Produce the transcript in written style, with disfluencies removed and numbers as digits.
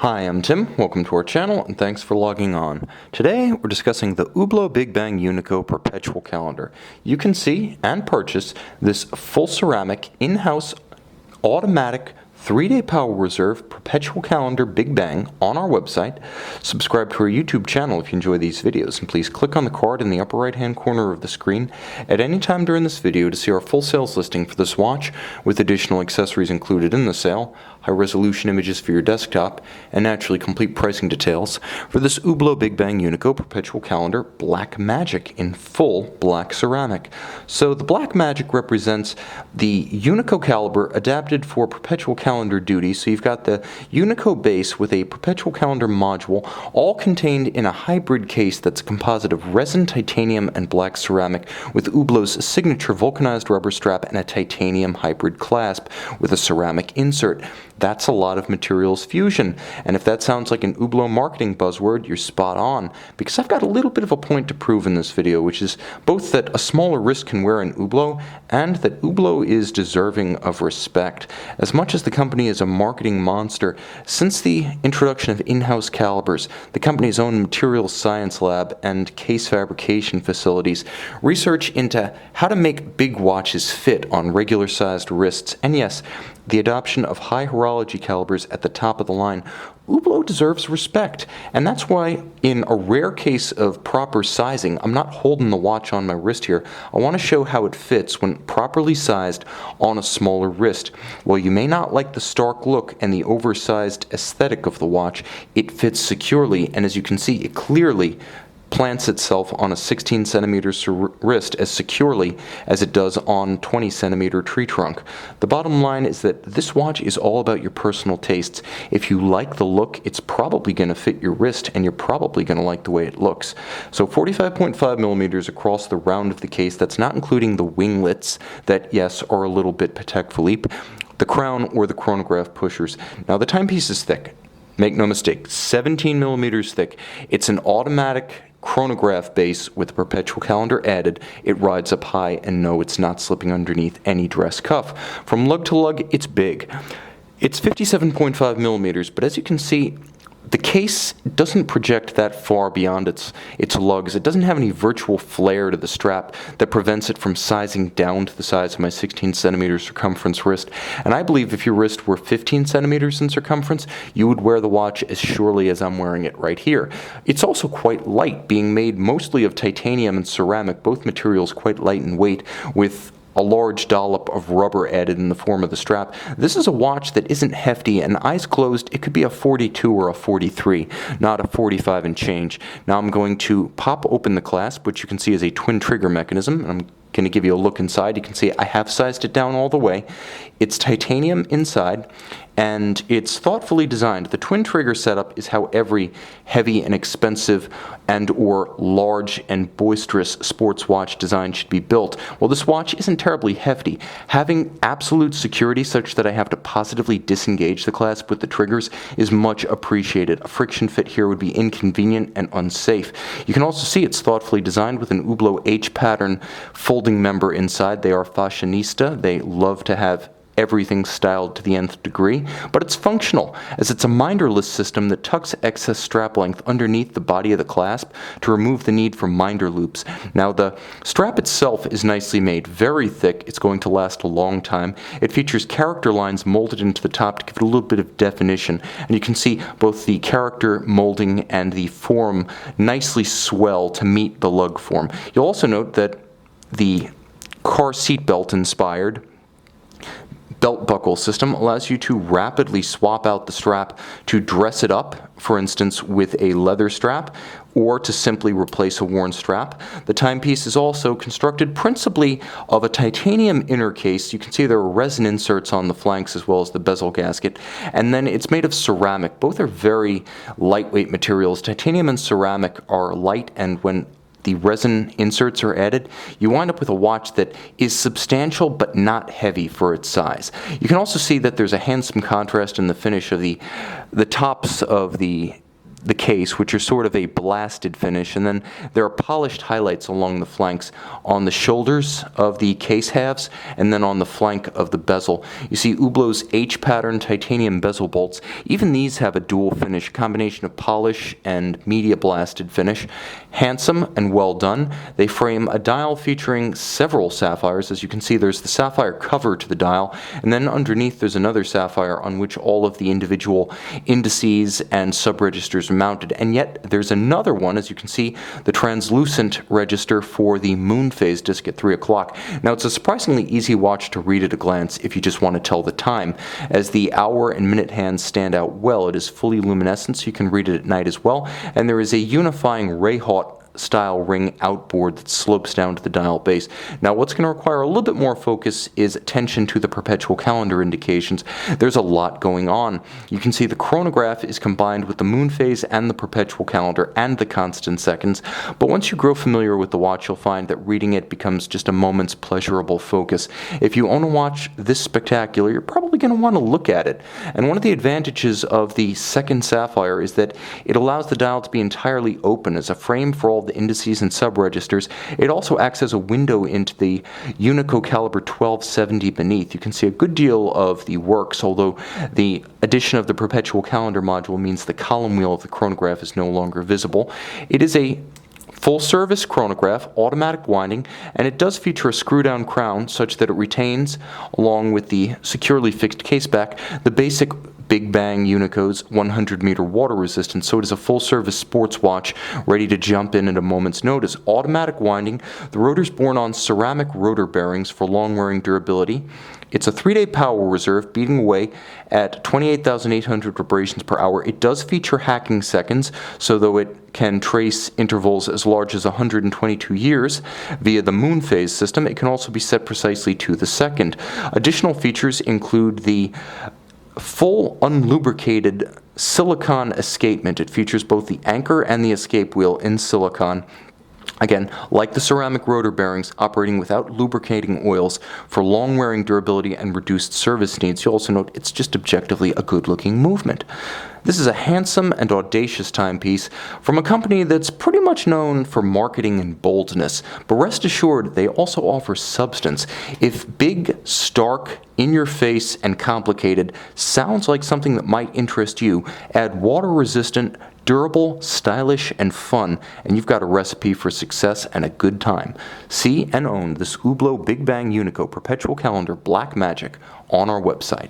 Hi, I'm Tim. Welcome to our channel, and thanks for logging on. Today, we're discussing the Hublot Big Bang Unico Perpetual Calendar. You can see and purchase this full ceramic, in-house, automatic, 3-day power reserve perpetual calendar Big Bang on our website. Subscribe to our YouTube channel if you enjoy these videos, and please click on the card in the upper right hand corner of the screen at any time during this video to see our full sales listing for this watch with additional accessories included in the sale, high resolution images for your desktop, and naturally complete pricing details for this Hublot Big Bang Unico Perpetual Calendar Black Magic in full black ceramic. So the Black Magic represents the Unico caliber adapted for perpetual calendar duty. So you've got the Unico base with a perpetual calendar module, all contained in a hybrid case that's a composite of resin, titanium, and black ceramic with Hublot's signature vulcanized rubber strap and a titanium hybrid clasp with a ceramic insert. That's a lot of materials fusion, and if that sounds like an Hublot marketing buzzword, you're spot on, because I've got a little bit of a point to prove in this video, which is both that a smaller wrist can wear an Hublot, and that Hublot is deserving of respect. As much as the company is a marketing monster, since the introduction of in-house calibers, the company's own materials science lab and case fabrication facilities, research into how to make big watches fit on regular-sized wrists, and yes, the adoption of high horology calibers at the top of the line, Hublot deserves respect, and that's why in a rare case of proper sizing, I'm not holding the watch on my wrist here, I want to show how it fits when properly sized on a smaller wrist. While you may not like the stark look and the oversized aesthetic of the watch, it fits securely, and as you can see, it clearly plants itself on a 16 centimeter wrist as securely as it does on 20 centimeter tree trunk. The bottom line is that this watch is all about your personal tastes. If you like the look, it's probably going to fit your wrist, and you're probably going to like the way it looks. So 45.5 millimeters across the round of the case. That's not including the winglets that, yes, are a little bit Patek Philippe, the crown, or the chronograph pushers. Now the timepiece is thick. Make no mistake, 17 millimeters thick. It's an automatic chronograph base with a perpetual calendar added. It rides up high, and no, it's not slipping underneath any dress cuff. From lug to lug, it's big. It's 57.5 millimeters, but as you can see, the case doesn't project that far beyond its lugs. It doesn't have any virtual flare to the strap that prevents it from sizing down to the size of my 16 centimeter circumference wrist. And I believe if your wrist were 15 centimeters in circumference, you would wear the watch as surely as I'm wearing it right here. It's also quite light, being made mostly of titanium and ceramic, both materials quite light in weight, with a large dollop of rubber added in the form of the strap. This is a watch that isn't hefty, and eyes closed, it could be a 42 or a 43, not a 45 and change. Now I'm going to pop open the clasp, which you can see is a twin trigger mechanism, and I'm going to give you a look inside. You can see I have sized it down all the way. It's titanium inside, and it's thoughtfully designed. The twin trigger setup is how every heavy and expensive and or large and boisterous sports watch design should be built. Well, this watch isn't terribly hefty. Having absolute security such that I have to positively disengage the clasp with the triggers is much appreciated. A friction fit here would be inconvenient and unsafe. You can also see it's thoughtfully designed with an Hublot H pattern folding member inside. They are fashionista. They love to have everything styled to the nth degree, but it's functional, as it's a minderless system that tucks excess strap length underneath the body of the clasp to remove the need for minder loops. Now the strap itself is nicely made, very thick. It's going to last a long time. It features character lines molded into the top to give it a little bit of definition, and you can see both the character molding and the form nicely swell to meet the lug form. You'll also note that the car seatbelt inspired belt buckle system allows you to rapidly swap out the strap to dress it up, for instance, with a leather strap, or to simply replace a worn strap. The timepiece is also constructed principally of a titanium inner case. You can see there are resin inserts on the flanks as well as the bezel gasket, and then it's made of ceramic. Both are very lightweight materials. Titanium and ceramic are light, and when the resin inserts are added, you wind up with a watch that is substantial but not heavy for its size. You can also see that there's a handsome contrast in the finish of the tops of the the case, which are sort of a blasted finish, and then there are polished highlights along the flanks on the shoulders of the case halves and then on the flank of the bezel. You see Hublot's H-pattern titanium bezel bolts. Even these have a dual finish, combination of polish and media blasted finish. Handsome and well done. They frame a dial featuring several sapphires. As you can see, there's the sapphire cover to the dial, and then underneath there's another sapphire on which all of the individual indices and subregisters mounted, and yet there's another one, as you can see, the translucent register for the moon phase disc at 3 o'clock. Now, it's a surprisingly easy watch to read at a glance if you just want to tell the time, as the hour and minute hands stand out well. It is fully luminescent, so you can read it at night as well, and there is a unifying Ray-Hawt style ring outboard that slopes down to the dial base. Now, what's going to require a little bit more focus is attention to the perpetual calendar indications. There's a lot going on. You can see the chronograph is combined with the moon phase and the perpetual calendar and the constant seconds, but once you grow familiar with the watch, you'll find that reading it becomes just a moment's pleasurable focus. If you own a watch this spectacular, you're probably going to want to look at it. And one of the advantages of the second sapphire is that it allows the dial to be entirely open as a frame for all the indices and subregisters. It also acts as a window into the Unico caliber 1270 beneath. You can see a good deal of the works, although the addition of the perpetual calendar module means the column wheel of the chronograph is no longer visible. It is a full-service chronograph, automatic winding, and it does feature a screw-down crown such that it retains, along with the securely fixed caseback, the basic Big Bang Unico's 100-meter water resistance, so it is a full-service sports watch ready to jump in at a moment's notice. Automatic winding, the rotor's borne on ceramic rotor bearings for long-wearing durability. It's a 3-day power reserve, beating away at 28,800 vibrations per hour. It does feature hacking seconds, so though it can trace intervals as large as 122 years via the moon phase system, it can also be set precisely to the second. Additional features include the full unlubricated silicon escapement. It features both the anchor and the escape wheel in silicon. Again, like the ceramic rotor bearings, operating without lubricating oils for long-wearing durability and reduced service needs. You'll also note it's just objectively a good-looking movement. This is a handsome and audacious timepiece from a company that's pretty much known for marketing and boldness, but rest assured they also offer substance. If big, stark, in-your-face, and complicated sounds like something that might interest you, add water-resistant, durable, stylish, and fun, and you've got a recipe for success and a good time. See and own this Hublot Big Bang Unico Perpetual Calendar Black Magic on our website.